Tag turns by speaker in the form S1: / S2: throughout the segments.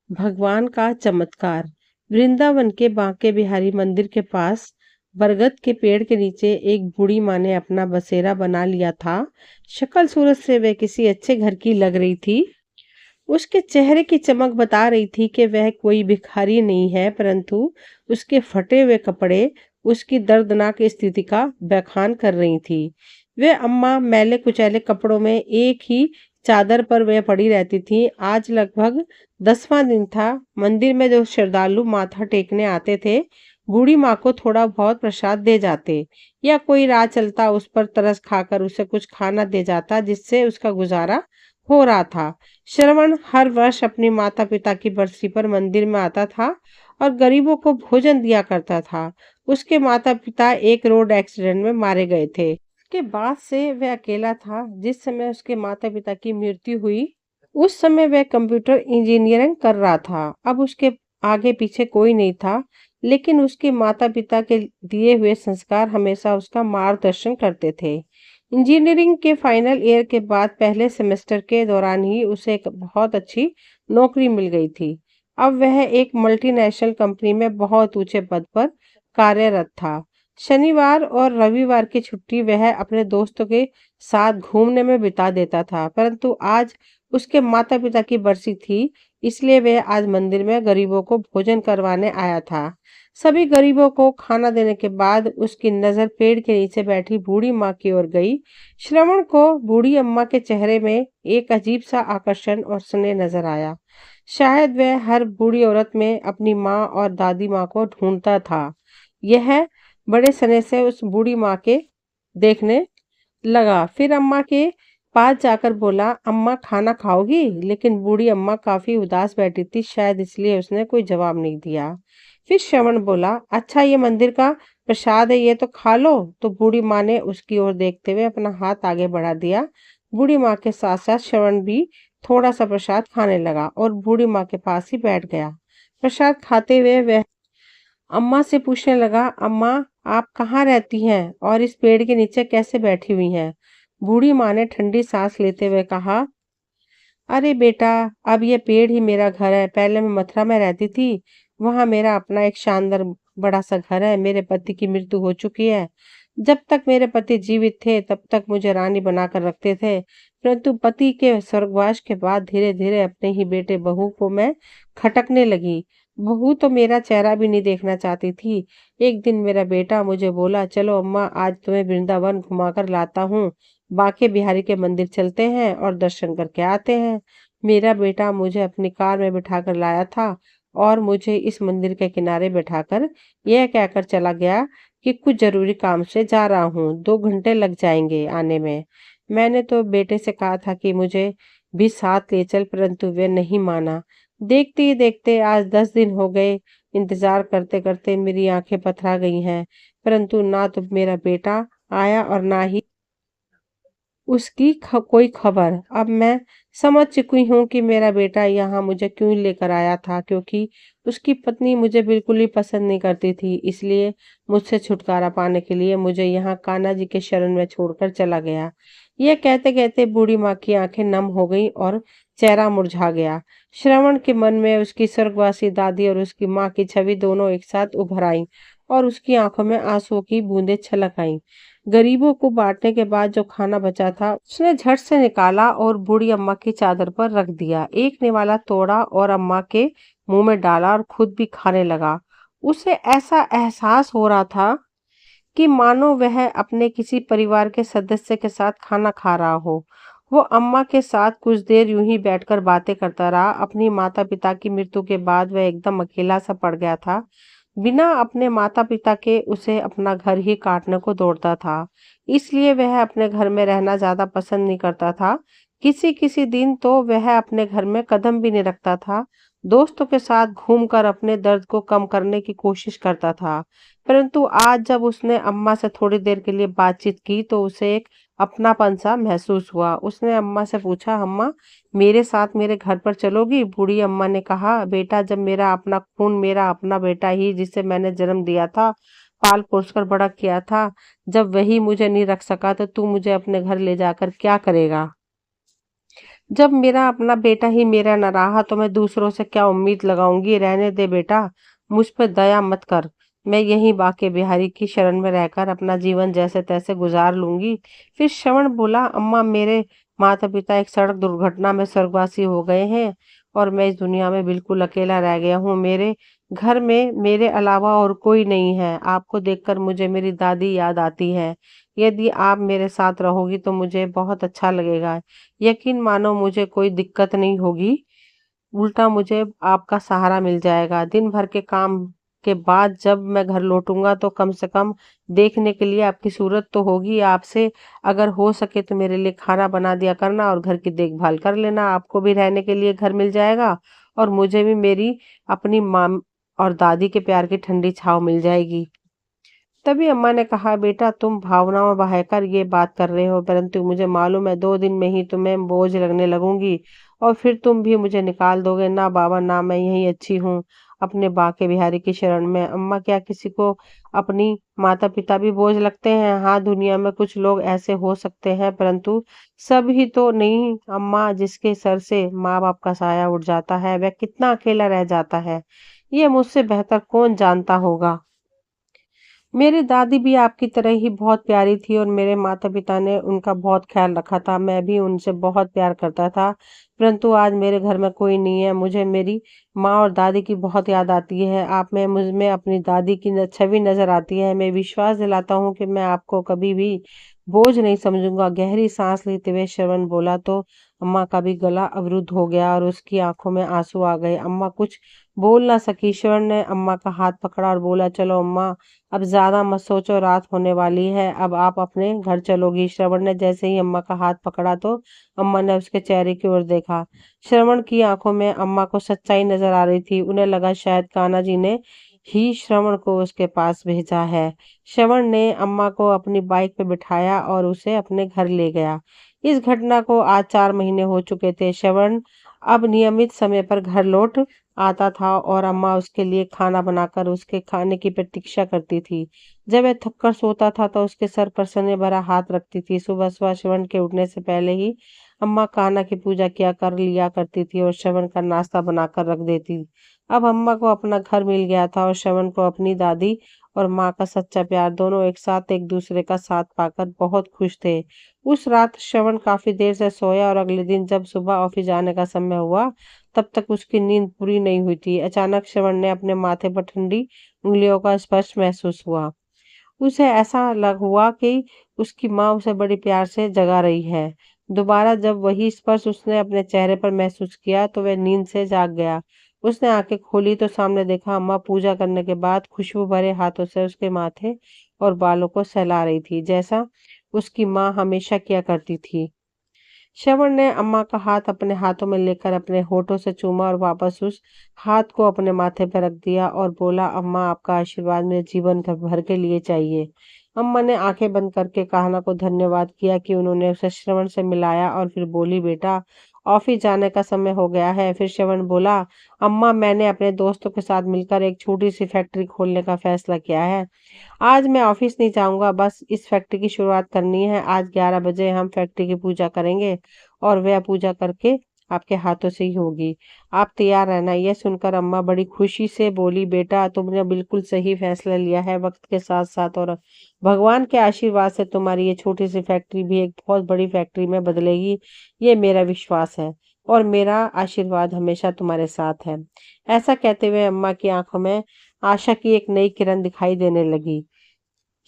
S1: भगवान का चमत्कार। वृंदावन के बांके बिहारी मंदिर के पास बरगद के पेड़ के नीचे एक बूढ़ी माँ ने अपना बसेरा बना लिया था। शक्ल सूरत से वह किसी अच्छे घर की लग रही थी। उसके चेहरे की चमक बता रही थी कि वह कोई भिखारी नहीं है, परंतु उसके फटे हुए कपड़े उसकी दर्दनाक स्थिति का बखान कर रही थी। वह अम्मा मैले कुचैले कपड़ों में एक ही चादर पर वह पड़ी रहती थी। आज लगभग 10वां दिन था। मंदिर में जो श्रद्धालु माथा टेकने आते थे, बूढ़ी माँ को थोड़ा बहुत प्रसाद दे जाते, या कोई राह चलता उस पर तरस खाकर उसे कुछ खाना दे जाता, जिससे उसका गुजारा हो रहा था। श्रवण हर वर्ष अपनी माता पिता की बरसी पर मंदिर में आता था और गरीबों को भोजन दिया करता था। उसके माता पिता एक रोड एक्सीडेंट में मारे गए थे। उसके बाद से वह अकेला था। जिस समय उसके माता पिता की मृत्यु हुई, उस समय वह कंप्यूटर इंजीनियरिंग कर रहा था। अब उसके आगे पीछे कोई नहीं था, लेकिन उसके माता पिता के दिए हुए संस्कार हमेशा उसका मार्गदर्शन करते थे। इंजीनियरिंग के फाइनल ईयर के बाद पहले सेमेस्टर के दौरान ही उसे एक बहुत अच्छी नौकरी मिल गई थी। अब वह एक मल्टीनेशनल कंपनी में बहुत ऊंचे पद पर कार्यरत था। शनिवार और रविवार की छुट्टी वह अपने दोस्तों के साथ घूमने में बिता देता था, परंतु आज उसके माता पिता की बरसी थी, इसलिए वह आज मंदिर में गरीबों को भोजन करवाने आया था। सभी गरीबों को खाना देने के बाद उसकी नजर पेड़ के नीचे बैठी बूढ़ी माँ की ओर गई। श्रवण को बूढ़ी अम्मा के चेहरे में एक अजीब सा आकर्षण और स्नेह नजर आया। शायद वह हर बूढ़ी औरत में अपनी माँ और दादी माँ को ढूंढता था। यह बड़े स्नेह से उस बूढ़ी माँ के देखने लगा। फिर अम्मा के पास जाकर बोला, अम्मा खाना खाओगी? लेकिन बूढ़ी अम्मा काफी उदास बैठी थी, शायद इसलिए उसने कोई जवाब नहीं दिया। फिर श्रवण बोला, अच्छा ये मंदिर का प्रसाद है, ये तो खा लो। तो बूढ़ी माँ ने उसकी ओर देखते हुए अपना हाथ आगे बढ़ा दिया। बूढ़ी माँ के साथ साथ श्रवण भी थोड़ा सा प्रसाद खाने लगा और बूढ़ी माँ के पास ही बैठ गया। प्रसाद खाते हुए वह अम्मा से पूछने लगा, अम्मा आप कहाँ रहती हैं और इस पेड़ के नीचे कैसे बैठी हुई हैं? बूढ़ी माँ ने ठंडी सांस लेते हुए कहा, अरे बेटा, अब ये पेड़ ही मेरा घर है। पहले मैं मथुरा में रहती थी, वहां मेरा अपना एक शानदार बड़ा सा घर है। मेरे पति की मृत्यु हो चुकी है। जब तक मेरे पति जीवित थे तब तक मुझे रानी बनाकर रखते थे, परंतु पति के स्वर्गवास के बाद धीरे धीरे अपने ही बेटे बहू को मैं खटकने लगी। बहू तो मेरा चेहरा भी नहीं देखना चाहती थी। एक दिन मेरा बेटा मुझे बोला, चलो अम्मा, आज तुम्हें वृंदावन घुमाकर लाता हूँ। बांके बिहारी के मंदिर चलते हैं और दर्शन करके आते हैं। मेरा बेटा मुझे अपनी कार में बिठाकर लाया था और मुझे इस मंदिर के किनारे बैठाकर यह कहकर चला गया कि कुछ जरूरी काम से जा रहा हूँ, 2 घंटे लग जाएंगे आने में। मैंने तो बेटे से कहा था कि मुझे भी साथ ले चल, परंतु वे नहीं माना। देखते ही देखते आज 10 दिन हो गए। इंतजार करते करते मेरी आंखें पथरा गई हैं, परंतु ना तो मेरा बेटा आया और ना ही उसकी कोई खबर। अब मैं समझ चुकी हूँ कि मेरा बेटा यहाँ मुझे क्यों लेकर आया था, क्योंकि उसकी पत्नी मुझे बिल्कुल ही पसंद नहीं करती थी। इसलिए मुझसे छुटकारा पाने के लिए मुझे यहाँ कान्हा जी के शरण में छोड़कर चला गया। यह कहते कहते बूढ़ी माँ की आंखें नम हो गई और चेहरा मुरझा गया। श्रवण के मन में उसकी स्वर्गवासी दादी और उसकी माँ की छवि दोनों एक साथ उभर आई और उसकी आंखों में आंसुओं की बूंदें छलक आईं। गरीबों को बांटने के बाद जो खाना बचा था उसने झट से निकाला और बूढ़ी अम्मा की चादर पर रख दिया। एक निवाला तोड़ा और अम्मा के मुंह में डाला और खुद भी खाने लगा। उसे ऐसा एहसास हो रहा था कि मानो वह अपने किसी परिवार के सदस्य के साथ खाना खा रहा हो। वो अम्मा के साथ कुछ देर यूं ही बैठकर बातें करता रहा। अपनी माता पिता की मृत्यु के बाद वह एकदम अकेला सा पड़ गया था। बिना अपने माता पिता के उसे अपना घर ही काटने को दौड़ता था। इसलिए वह अपने घर में रहना ज्यादा पसंद नहीं करता था। किसी किसी दिन तो वह अपने घर में कदम भी नहीं रखता था। दोस्तों के साथ घूमकर अपने दर्द को कम करने की कोशिश करता था, परंतु आज जब उसने अम्मा से थोड़ी देर के लिए बातचीत की तो उसे एक अपनापन सा महसूस हुआ। उसने अम्मा से पूछा, अम्मा मेरे साथ मेरे घर पर चलोगी? बूढ़ी अम्मा ने कहा, बेटा जब मेरा अपना खून, मेरा अपना बेटा ही जिसे मैंने जन्म दिया था, पाल पोस कर बड़ा किया था, जब वही मुझे नहीं रख सका तो तू मुझे अपने घर ले जाकर क्या करेगा? जब मेरा अपना बेटा ही मेरा न रहा तो मैं दूसरों से क्या उम्मीद लगाऊंगी। रहने दे बेटा, मुझ पर दया मत कर। मैं यहीं बाके बिहारी की शरण में रहकर अपना जीवन जैसे तैसे गुजार लूंगी। फिर श्रवण बोला, अम्मा मेरे माता पिता एक सड़क दुर्घटना में स्वर्गवासी हो गए हैं और मैं इस दुनिया में बिल्कुल अकेला रह गया हूँ। मेरे घर में मेरे अलावा और कोई नहीं है। आपको देखकर मुझे मेरी दादी याद आती है। यदि आप मेरे साथ रहोगी तो मुझे बहुत अच्छा लगेगा। यकीन मानो मुझे कोई दिक्कत नहीं होगी, उल्टा मुझे आपका सहारा मिल जाएगा। दिन भर के काम के बाद जब मैं घर लौटूंगा तो कम से कम देखने के लिए आपकी सूरत तो होगी। आपसे अगर हो सके तो मेरे लिए खाना बना दिया करना और घर की देखभाल कर लेना। आपको भी रहने के लिए घर मिल जाएगा और मुझे भी मेरी अपनी माँ और दादी के प्यार की ठंडी छांव मिल जाएगी। तभी अम्मा ने कहा, बेटा तुम भावनाओं में बहकर ये बात कर रहे हो, परंतु मुझे मालूम है 2 दिन में ही तुम्हें बोझ लगने लगूंगी और फिर तुम भी मुझे निकाल दोगे। ना बाबा, ना, मैं यही अच्छी हूँ अपने बाके बिहारी की शरण में। अम्मा, क्या किसी को अपनी माता पिता भी बोझ लगते हैं? हाँ, दुनिया में कुछ लोग ऐसे हो सकते हैं, परंतु सब ही तो नहीं। अम्मा, जिसके सर से माँ बाप का साया उठ जाता है वह कितना अकेला रह जाता है, ये मुझसे बेहतर कौन जानता होगा। मेरी दादी भी आपकी तरह ही बहुत प्यारी थी और मेरे माता-पिता ने उनका बहुत ख्याल रखा था। मैं भी उनसे बहुत प्यार करता था, परंतु आज मेरे घर में कोई नहीं है। मुझे मेरी माँ और दादी की बहुत याद आती है। आप में मुझ में अपनी दादी की छवि नज़र आती है। मैं विश्वास दिलाता हूँ कि मैं आपको कभी भी बोझ नहीं समझूंगा। गहरी सांस लेते हुए श्रवण बोला तो अम्मा का भी गला अवरुद्ध हो गया और उसकी आंखों में आंसू आ गए। अम्मा कुछ बोल ना सकी। श्रवण ने अम्मा का हाथ पकड़ा और बोला, चलो अम्मा, अब ज्यादा मत सोचो, रात होने वाली है, अब आप अपने घर चलोगी। श्रवण ने जैसे ही अम्मा का हाथ पकड़ा तो अम्मा ने उसके चेहरे की ओर देखा। श्रवण की आंखों में अम्मा को सच्चाई नजर आ रही थी। उन्हें लगा शायद कान्हा जी ने ही श्रवण को उसके पास भेजा है। श्रवण ने अम्मा को अपनी बाइक पे बिठाया और उसे अपने घर ले गया। इस घटना को आज 4 महीने हो चुके थे। श्रवण अब नियमित समय पर घर लौट आता था और अम्मा उसके लिए खाना बनाकर उसके खाने की प्रतीक्षा करती थी। जब वह थककर सोता था तो उसके सर पर स्नेह भरा हाथ रखती थी। सुबह सुबह श्रवण के उठने से पहले ही अम्मा कान्हा की पूजा किया कर लिया करती थी और श्रवण का नाश्ता बनाकर रख देती। अब अम्मा को अपना घर मिल गया था और श्रवण को अपनी दादी और माँ का सच्चा प्यार, दोनों एक साथ एक दूसरे का साथ पाकर बहुत खुश थे। उस रात श्रवण काफी देर से सोया और अगले दिन जब सुबह ऑफिस जाने का समय हुआ तब तक उसकी नींद पूरी नहीं हुई थी। अचानक श्रवण ने अपने माथे पर ठंडी उंगलियों का स्पर्श महसूस हुआ। उसे ऐसा लग हुआ कि उसकी माँ उसे बड़ी प्यार से जगा रही है। दोबारा जब वही स्पर्श उसने अपने चेहरे पर महसूस किया तो वह नींद से जाग गया। उसने आंखें खोली तो सामने देखा अम्मा पूजा करने के बाद खुशबू भरे हाथों से उसके माथे और बालों को सहला रही थी, जैसा उसकी माँ हमेशा किया करती थी। श्रवण ने अम्मा का हाथ अपने हाथों में लेकर अपने होठों से चूमा और वापस उस हाथ को अपने माथे पर रख दिया और बोला, अम्मा आपका आशीर्वाद मेरे जीवन भर के लिए चाहिए। अम्मा ने आंखें बंद करके कान्हा को धन्यवाद किया कि उन्होंने उसे श्रवण से मिलाया और फिर बोली, बेटा ऑफिस जाने का समय हो गया है। फिर श्रवण बोला, अम्मा मैंने अपने दोस्तों के साथ मिलकर एक छोटी सी फैक्ट्री खोलने का फैसला किया है। आज मैं ऑफिस नहीं जाऊंगा, बस इस फैक्ट्री की शुरुआत करनी है। आज 11 बजे हम फैक्ट्री की पूजा करेंगे और वह पूजा करके आपके हाथों से ही होगी। आप तैयार रहना। यह सुनकर अम्मा बड़ी खुशी से बोली, बेटा तुमने बिल्कुल सही फैसला लिया है। वक्त के साथ साथ और भगवान के आशीर्वाद से तुम्हारी ये छोटी सी फैक्ट्री भी एक बहुत बड़ी फैक्ट्री में बदलेगी। ये मेरा विश्वास है और मेरा आशीर्वाद हमेशा तुम्हारे साथ है। ऐसा कहते हुए अम्मा की आंखों में आशा की एक नई किरण दिखाई देने लगी।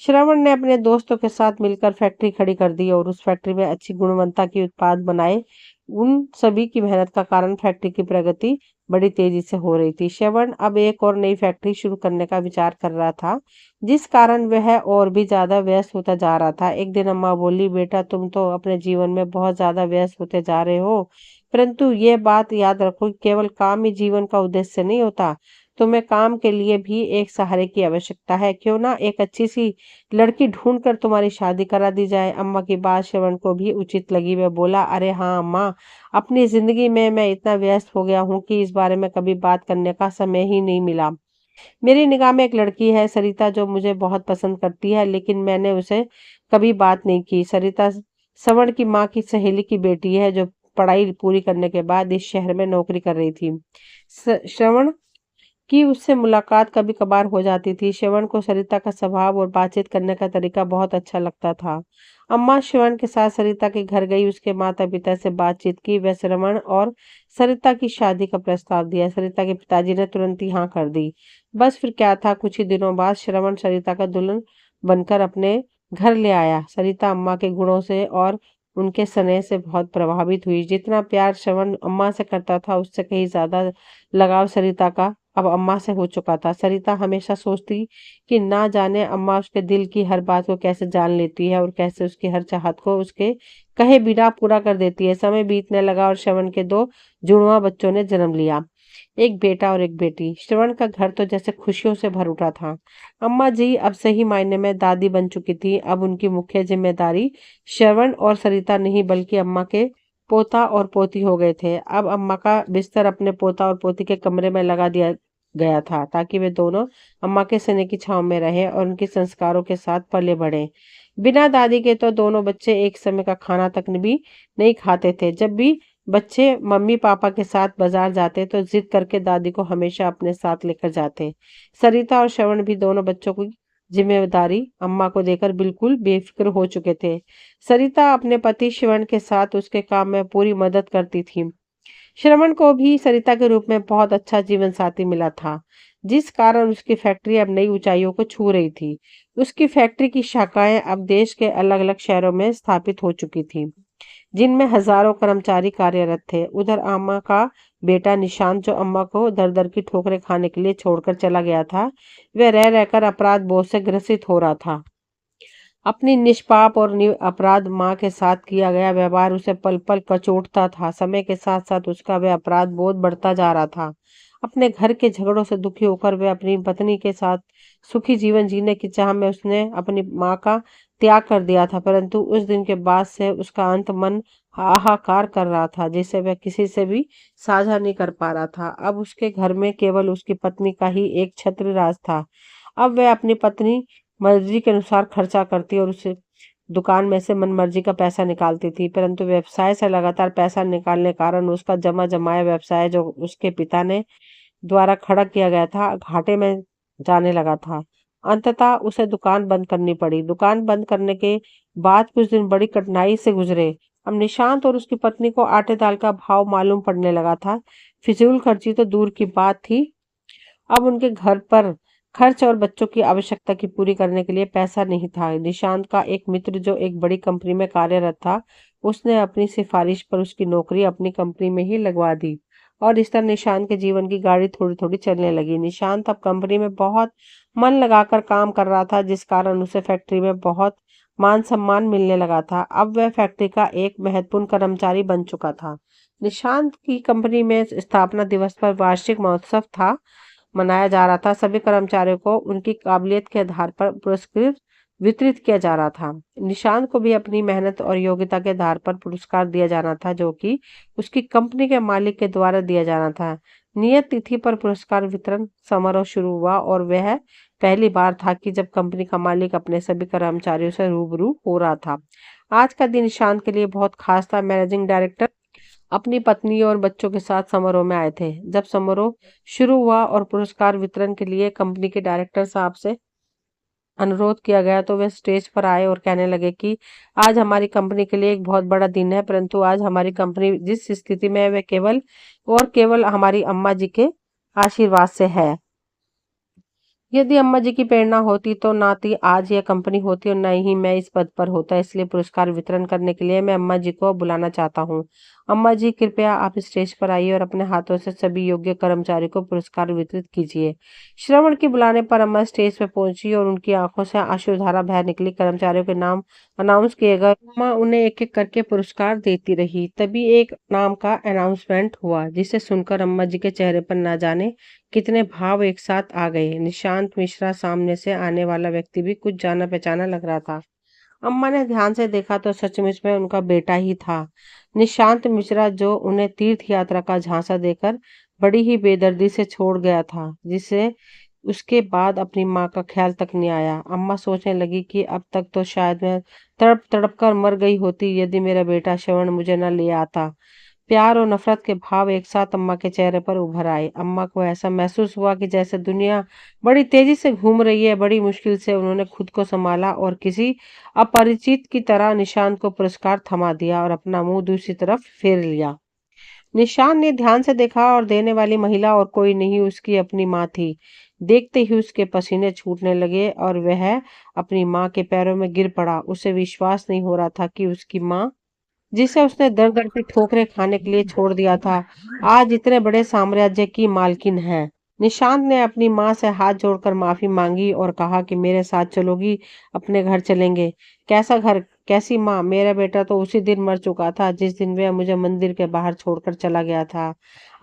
S1: श्रवण ने अपने दोस्तों के साथ मिलकर फैक्ट्री खड़ी कर दी और उस फैक्ट्री में अच्छी गुणवत्ता के उत्पाद बनाए। उन सभी की मेहनत का कारण फैक्ट्री की प्रगति बड़ी तेजी से हो रही थी। श्रवण अब एक और नई फैक्ट्री शुरू करने का विचार कर रहा था, जिस कारण वह और भी ज्यादा व्यस्त होता जा रहा था। एक दिन अम्मा बोली, बेटा तुम तो अपने जीवन में बहुत ज्यादा व्यस्त होते जा रहे हो, परंतु ये बात याद रखो कि केवल काम ही जीवन का उद्देश्य नहीं होता। तुम्हें काम के लिए भी एक सहारे की आवश्यकता है। क्यों ना एक अच्छी सी लड़की ढूंढ कर तुम्हारी शादी करा दी जाए। अम्मा की बात श्रवण को भी उचित लगी। वह बोला, अरे हाँ अम्मा, अपनी जिंदगी में मैं इतना व्यस्त हो गया हूँ कि इस बारे में कभी बात करने का समय ही नहीं मिला। मेरी निगाह में एक लड़की है सरिता, जो मुझे बहुत पसंद करती है, लेकिन मैंने उसे कभी बात नहीं की। सरिता श्रवण की माँ की सहेली की बेटी है, जो पढ़ाई पूरी करने के बाद इस शहर में नौकरी कर रही थी। श्रवण की उससे मुलाकात कभी कभार हो जाती थी। श्रवण को सरिता का स्वभाव और बातचीत करने का तरीका बहुत अच्छा लगता था। अम्मा श्रवण के साथ सरिता के घर गई, उसके माता पिता से बातचीत की। वह श्रवण और सरिता की शादी का प्रस्ताव दिया। सरिता के पिताजी ने तुरंत ही हाँ कर दी। बस फिर क्या था, कुछ ही दिनों बाद श्रवण सरिता का दुल्हन बनकर अपने घर ले आया। सरिता अम्मा के गुणों से और उनके स्नेह से बहुत प्रभावित हुई। जितना प्यार श्रवण अम्मा से करता था, उससे कहीं ज्यादा लगाव सरिता का अब अम्मा से हो चुका था। सरिता हमेशा सोचती कि ना जाने अम्मा उसके दिल की हर बात को कैसे जान लेती है और कैसे उसकी हर चाहत को उसके कहे बिना पूरा कर देती है। समय बीतने लगा और श्रवण के 2 जुड़वा बच्चों ने जन्म लिया, एक बेटा और एक बेटी। श्रवण का घर तो जैसे खुशियों से भर उठा था। अम्मा जी अब सही मायने में दादी बन चुकी थी। अब उनकी मुख्य जिम्मेदारी श्रवण और सरिता नहीं बल्कि अम्मा के पोता और पोती हो गए थे। अब अम्मा का बिस्तर अपने पोता और पोती के कमरे में लगा दिया गया था ताकि वे दोनों अम्मा के स्नेह की छांव में रहे और उनके संस्कारों के साथ पले बढ़े। बिना दादी के तो दोनों बच्चे एक समय का खाना तक भी नहीं खाते थे। जब भी बच्चे मम्मी पापा के साथ बाजार जाते तो जिद करके दादी को हमेशा अपने साथ लेकर जाते। सरिता और श्रवण भी दोनों बच्चों की जिम्मेदारी अम्मा को देकर बिल्कुल बेफिक्र हो चुके थे। सरिता अपने पति श्रवण के साथ उसके काम में पूरी मदद करती थी। श्रवण को भी सरिता के रूप में बहुत अच्छा जीवन साथी मिला था, जिस कारण उसकी फैक्ट्री अब नई ऊंचाइयों को छू रही थी। उसकी फैक्ट्री की शाखाएं अब देश के अलग अलग शहरों में स्थापित हो चुकी थी, जिनमें हजारों कर्मचारी कार्यरत थे। उधर अम्मा का बेटा निशांत, जो अम्मा को दर दर की ठोकरें खाने के लिए छोड़कर चला गया था, वह रह रहकर अपराध बोझ से ग्रसित हो रहा था। अपनी निष्पाप और अपराध माँ के साथ किया गया व्यवहार उसे पल पल कचोटता था। समय के साथ साथ उसका वह अपराध बोध बढ़ता जा रहा था। अपने घर के झगड़ों से दुखी होकर वह अपनी पत्नी के साथ सुखी जीवन जीने की चाह में उसने अपनी माँ का त्याग कर दिया था। परंतु उस दिन के बाद से उसका अंत मन हाहाकार कर रहा था, जिसे वह किसी से भी साझा नहीं कर पा रहा था। अब उसके घर में केवल उसकी पत्नी का ही एक छत्र राज था। अब वह अपनी पत्नी मर्जी के अनुसार खर्चा करती और उसे दुकान में से मनमर्जी का पैसा निकालती थी। परंतु व्यवसाय से लगातार पैसा निकालने के कारण उसका जमा जमाया व्यवसाय, जो उसके पिता ने द्वारा खड़ा किया गया था, घाटे में जाने लगा था। अंततः उसे दुकान बंद करनी पड़ी। दुकान बंद करने के बाद कुछ दिन बड़ी कठिनाई से गुजरे। अब निशांत और उसकी पत्नी को आटे दाल का भाव मालूम पड़ने लगा था। फिजूल खर्ची तो दूर की बात थी, अब उनके घर पर खर्च और बच्चों की आवश्यकता की पूरी करने के लिए पैसा नहीं था। निशांत का एक मित्र, जो एक बड़ी कंपनी में कार्यरत था, उसने अपनी सिफारिश पर उसकी नौकरी अपनी कंपनी में ही लगवा दी और इस तरह निशांत के जीवन की गाड़ी थोड़ी थोड़ी चलने लगी। निशांत अब कंपनी में बहुत मन लगाकर काम कर रहा था, जिस कारण उसे फैक्ट्री में बहुत मान सम्मान मिलने लगा था। अब वह फैक्ट्री का एक महत्वपूर्ण कर्मचारी बन चुका था। निशांत की कंपनी में स्थापना दिवस पर वार्षिक महोत्सव था मनाया जा रहा था। सभी कर्मचारियों को उनकी काबिलियत के आधार पर पुरस्कृत वितरित किया जा रहा था। निशांत को भी अपनी मेहनत और योग्यता के आधार पर पुरस्कार दिया जाना था, जो कि उसकी कंपनी के मालिक के द्वारा दिया जाना था। नियत तिथि पर पुरस्कार वितरण समारोह शुरू हुआ और वह पहली बार था कि जब कंपनी का मालिक अपने सभी कर्मचारियों से रूबरू हो रहा था। आज का दिन निशांत के लिए बहुत खास था। मैनेजिंग डायरेक्टर अपनी पत्नी और बच्चों के साथ समारोह में आए थे। जब समारोह शुरू हुआ और पुरस्कार वितरण के लिए कंपनी के डायरेक्टर साहब से अनुरोध किया गया, तो वे स्टेज पर आए और कहने लगे कि आज हमारी कंपनी के लिए एक बहुत बड़ा दिन है, परंतु आज हमारी कंपनी जिस स्थिति में है वह केवल और केवल हमारी अम्मा जी के आशीर्वाद से है। यदि अम्मा जी की प्रेरणा होती तो ना ही आज यह कंपनी होती और न ही मैं इस पद पर होता। इसलिए पुरस्कार वितरण करने के लिए मैं अम्मा जी को बुलाना चाहता हूँ। अम्मा जी, कृपया आप स्टेज पर आइए और अपने हाथों से सभी योग्य कर्मचारी को पुरस्कार वितरित कीजिए। श्रवण के बुलाने पर अम्मा स्टेज पर पहुंची और उनकी आंखों से आंसुधारा बह निकली। कर्मचारियों के नाम अनाउंस किए गए। अम्मा उन्हें एक एक करके पुरस्कार देती रही। तभी एक नाम का अनाउंसमेंट हुआ, जिसे सुनकर अम्मा जी के चेहरे पर ना जाने कितने भाव एक साथ आ गए। निशांत मिश्रा, सामने से आने वाला व्यक्ति भी कुछ जाना पहचाना लग रहा था। अम्मा ने ध्यान से देखा तो सचमुच में उनका बेटा ही था, निशांत मिश्रा, जो उन्हें तीर्थ यात्रा का झांसा देकर बड़ी ही बेदर्दी से छोड़ गया था, जिसे उसके बाद अपनी माँ का ख्याल तक नहीं आया। अम्मा सोचने लगी कि अब तक तो शायद मैं तड़प तड़प कर मर गई होती यदि मेरा बेटा श्रवण मुझे न ले आता। प्यार और नफरत के भाव एक साथ अम्मा के चेहरे पर उभर आए। अम्मा को ऐसा महसूस हुआ कि जैसे दुनिया बड़ी तेजी से घूम रही है। बड़ी मुश्किल से उन्होंने खुद को संभाला और किसी अपरिचित की तरह निशांत को पुरस्कार थमा दिया और अपना मुंह दूसरी तरफ फेर लिया। निशान ने ध्यान से देखा और देने वाली महिला और कोई नहीं, उसकी अपनी माँ थी। देखते ही उसके पसीने छूटने लगे और वह अपनी माँ के पैरों में गिर पड़ा। उसे विश्वास नहीं हो रहा था कि उसकी माँ, जिसे उसने दर दर की ठोकरें खाने के लिए छोड़ दिया था, आज इतने बड़े साम्राज्य की मालकिन है। निशांत ने अपनी माँ से हाथ जोड़कर माफी मांगी और कहा कि मेरे साथ चलोगी, अपने घर चलेंगे। कैसा घर, कैसी माँ? मेरा बेटा तो उसी दिन मर चुका था जिस दिन वह मुझे मंदिर के बाहर छोड़कर चला गया था।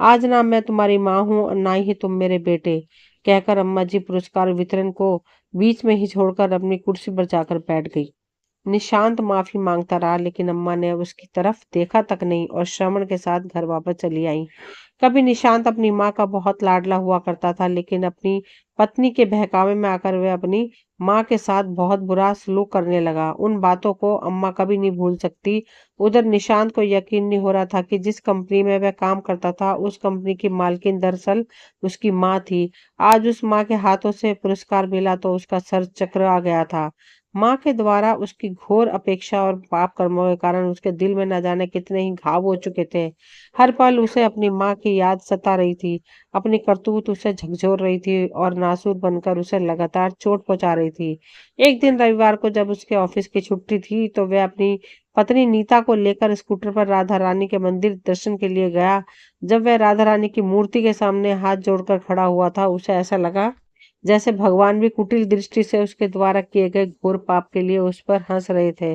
S1: आज ना मैं तुम्हारी माँ हूँ और ना ही तुम मेरे बेटे, कहकर अम्मा जी पुरस्कार वितरण को बीच में ही छोड़कर अपनी कुर्सी पर जाकर बैठ गई। निशांत माफी मांगता रहा लेकिन अम्मा ने उसकी तरफ देखा तक नहीं और श्रवण के साथ घर वापस चली आई। कभी निशांत अपनी माँ का बहुत लाडला हुआ करता था लेकिन अपनी पत्नी के बहकावे में आकर वह अपनी माँ के साथ बहुत बुरा सलूक करने लगा। उन बातों को अम्मा कभी नहीं भूल सकती। उधर निशांत को यकीन नहीं हो रहा था कि जिस कंपनी में वह काम करता था उस कंपनी की मालकिन दरअसल उसकी माँ थी। आज उस माँ के हाथों से पुरस्कार मिला तो उसका सर चकरा गया था। माँ के द्वारा उसकी घोर अपेक्षा और पाप कर्मों के कारण उसके दिल में न जाने कितने ही घाव हो चुके थे। हर पल उसे अपनी माँ की याद सता रही थी। अपनी करतूत उसे झकझोर रही थी और नासूर बनकर उसे लगातार चोट पहुंचा रही थी। एक दिन रविवार को जब उसके ऑफिस की छुट्टी थी तो वह अपनी पत्नी नीता को लेकर स्कूटर पर राधा रानी के मंदिर दर्शन के लिए गया। जब वह राधा रानी की मूर्ति के सामने हाथ जोड़कर खड़ा हुआ था, उसे ऐसा लगा जैसे भगवान भी कुटिल दृष्टि से उसके द्वारा किए गए घोर पाप के लिए उस पर हंस रहे थे।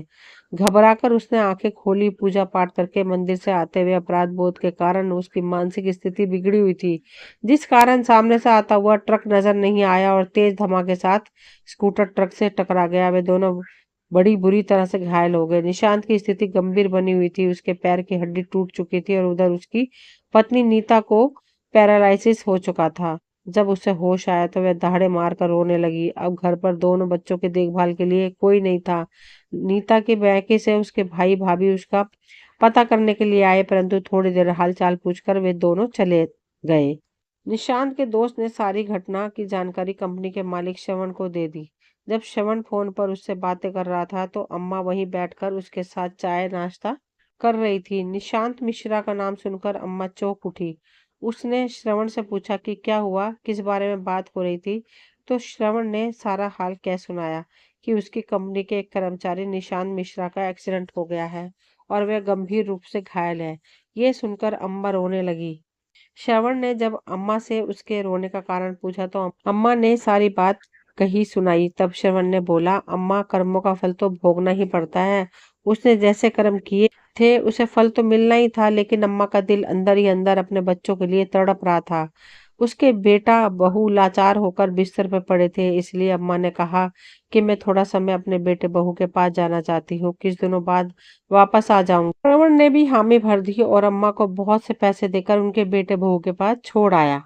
S1: घबराकर उसने आंखें खोली। पूजा पाठ करके मंदिर से आते हुए अपराध बोध के कारण उसकी मानसिक स्थिति बिगड़ी हुई थी, जिस कारण सामने से आता हुआ ट्रक नजर नहीं आया और तेज धमाके के साथ स्कूटर ट्रक से टकरा गया। वे दोनों बड़ी बुरी तरह से घायल हो गए। निशांत की स्थिति गंभीर बनी हुई थी। उसके पैर की हड्डी टूट चुकी थी और उधर उसकी पत्नी नीता को पैरालिसिस हो चुका था। जब उसे होश आया तो वह दहाड़े मारकर रोने लगी। अब घर पर दोनों बच्चों की देखभाल के लिए कोई नहीं था। नीता के बैके से उसके भाई भाभी उसका पता करने के लिए आए, परंतु थोड़ी देर हालचाल पूछकर वे दोनों चले गए। निशांत के दोस्त ने सारी घटना की जानकारी कंपनी के मालिक श्रवण को दे दी। जब श्रवण फोन पर उससे बातें कर रहा था तो अम्मा वहीं बैठकर उसके साथ चाय नाश्ता कर रही थी। निशांत मिश्रा का नाम सुनकर अम्मा चौंक उठी। उसने श्रवण से पूछा कि क्या हुआ, किस बारे में बात हो रही थी। तो श्रवण ने सारा हाल कह सुनाया कि उसकी कंपनी के एक कर्मचारी निशांत मिश्रा का एक्सीडेंट हो गया है और वह गंभीर रूप से घायल है। ये सुनकर अम्मा रोने लगी। श्रवण ने जब अम्मा से उसके रोने का कारण पूछा तो अम्मा ने सारी बात कही सुनाई। तब श्रवण ने बोला, अम्मा, कर्मों का फल तो भोगना ही पड़ता है। उसने जैसे कर्म किए थे उसे फल तो मिलना ही था, लेकिन अम्मा का दिल अंदर ही अंदर अपने बच्चों के लिए तड़प रहा था। उसके बेटा बहू लाचार होकर बिस्तर पर पड़े थे, इसलिए अम्मा ने कहा कि मैं थोड़ा समय अपने बेटे बहू के पास जाना चाहती हूँ, कुछ दिनों बाद वापस आ जाऊंगी। श्रवण ने भी हामी भर दी और अम्मा को बहुत से पैसे देकर उनके बेटे बहू के पास छोड़ आया।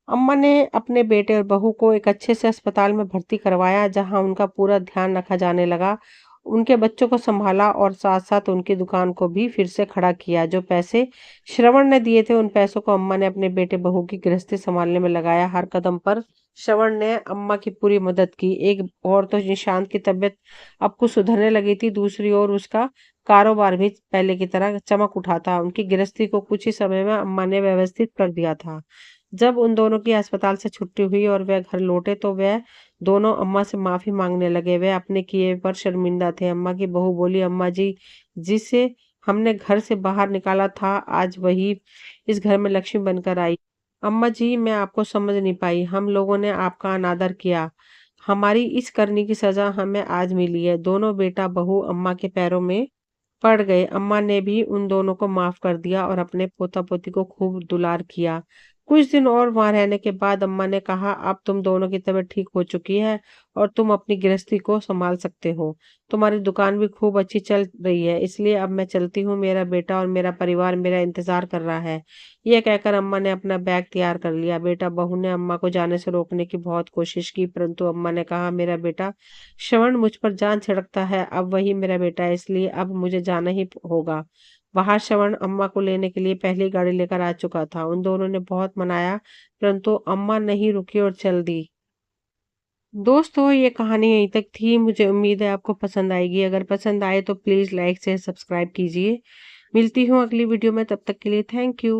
S1: अम्मा ने अपने बेटे और बहू को एक अच्छे से अस्पताल में भर्ती करवाया, जहां उनका पूरा ध्यान रखा जाने लगा। उनके बच्चों को संभाला और साथ साथ उनकी दुकान को भी फिर से खड़ा किया। जो पैसे श्रवण ने दिए थे उन पैसों को अम्मा ने अपने बेटे बहू की गृहस्थी संभालने में लगाया। हर कदम पर श्रवण ने अम्मा की पूरी मदद की। एक और तो निशांत की तबीयत अब कुछ सुधरने लगी थी, दूसरी ओर उसका कारोबार भी पहले की तरह चमक उठा था। उनकी गृहस्थी को कुछ ही समय में अम्मा ने व्यवस्थित कर दिया था। जब उन दोनों की अस्पताल से छुट्टी हुई और वह घर लौटे तो वह दोनों अम्मा से माफी मांगने लगे। वे अपने किए पर शर्मिंदा थे। अम्मा की बहू बोली, अम्मा जी, जिसे हमने घर से बाहर निकाला था आज वही इस घर में लक्ष्मी बनकर आई। अम्मा जी, मैं आपको समझ नहीं पाई। हम लोगों ने आपका अनादर किया। हमारी इस करनी की सजा हमें आज मिली है। दोनों बेटा बहू अम्मा के पैरों में पड़ गए। अम्मा ने भी उन दोनों को माफ कर दिया और अपने पोता पोती को खूब दुलार किया। कुछ दिन और वहां रहने के बाद अम्मा ने कहा, अब तुम दोनों की तबीयत ठीक हो चुकी है और तुम अपनी गृहस्थी को संभाल सकते हो। तुम्हारी दुकान भी खूब अच्छी चल रही है, इसलिए अब मैं चलती हूँ। मेरा बेटा और मेरा परिवार मेरा इंतजार कर रहा है। यह कहकर अम्मा ने अपना बैग तैयार कर लिया। बेटा बहू ने अम्मा को जाने से रोकने की बहुत कोशिश की, परंतु अम्मा ने कहा, मेरा बेटा श्रवण मुझ पर जान छिड़कता है। अब वही मेरा बेटा है, इसलिए अब मुझे जाना ही होगा। बाहर श्रवण अम्मा को लेने के लिए पहली गाड़ी लेकर आ चुका था। उन दोनों ने बहुत मनाया, परंतु अम्मा नहीं रुकी और चल दी। दोस्तों, ये कहानी यहीं तक थी। मुझे उम्मीद है आपको पसंद आएगी। अगर पसंद आए तो प्लीज़ लाइक शेयर सब्सक्राइब कीजिए। मिलती हूँ अगली वीडियो में, तब तक के लिए थैंक यू।